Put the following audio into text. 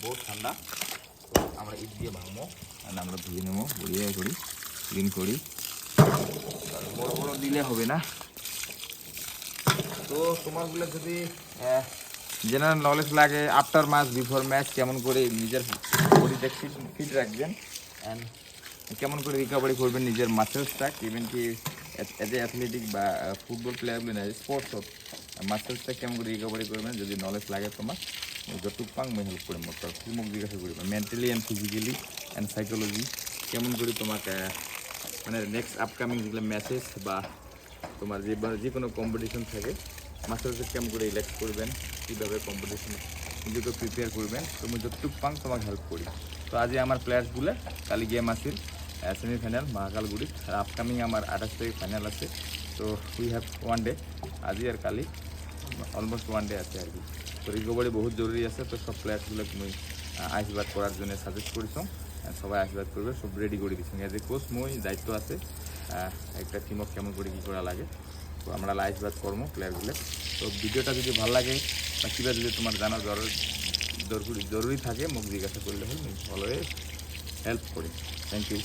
বহুত ঠান্ডা। তো আমরা ইট দিয়ে ভাঙবো, আমরা ধুয়ে নেবো, বড়িয়ে করি, ক্লিন করি, বড় বড় দিলে হবে না। তো তোমারগুলো যদি জেনারেল নলেজ লাগে, আফটার ম্যাচ বিফোর ম্যাচ কেমন করে নিজের বডিটা ফিট রাখবেন অ্যান্ড কেমন করে রিকভারি করবেন নিজের মাসেলসটা, ইভেন কি এজ এ অ্যাথলেটিক বা ফুটবল প্লেয়ার বলে না, স্পোর্টসত মাসেলসটা কেমন করে রিকভারি করবেন যদি নলেজ লাগে তোমার, যতটুকু পাং মই হেল্প কৰিম। মোট মোক জিজ্ঞাসা কৰিবা mentally and physically and psychology কেমন করে তোমাকে মানে নেক্সট আপকামিং যেগুলো ম্যাচেস বা তোমার যে কোনো কম্পিটিশন থাকে মাসেলসে কেমন করে রিল্যাক্স করবেন, কীভাবে কম্পিটিশন নিজেকে প্রিপেয়ার করবেন, তুমি যতটুকু পাং তোমাকে হেল্প করি। তো আজ আমার প্লেয়ার্সগুলো কালি গেম আসিল সেমিফাইনাল মহাকালগুড়িত, আর আপকামিং আমার 28 তারিখ ফাইনাল আছে। তো উই হ্যাভ ওয়ান ডে, আজি আর কালি অলমোস্ট ওয়ান ডে আছে আর কি। তো রিকভারি বহুত জরুরি আছে। তো সব প্লেয়ার্সগুলোকে মুই আশীর্বাদ করার জন্য সাজেস্ট করিছো, সবাই আশীর্বাদ করবে, সব রেডি করে দিচ্ছি। এজ এ কোচ মই দায়িত্ব আছে একটা টিমক কেমন করে কী করা লাগে। তো আমরা আশীর্বাদ করবো প্লেয়ারগুলো। তো ভিডিওটা যদি ভালো লাগে বা কিবা যদি তোমার জানা জরুরি থাকে মোক জিজ্ঞাসা করলে হল, আমি অলওয়েজ হেল্প করি। Thank you.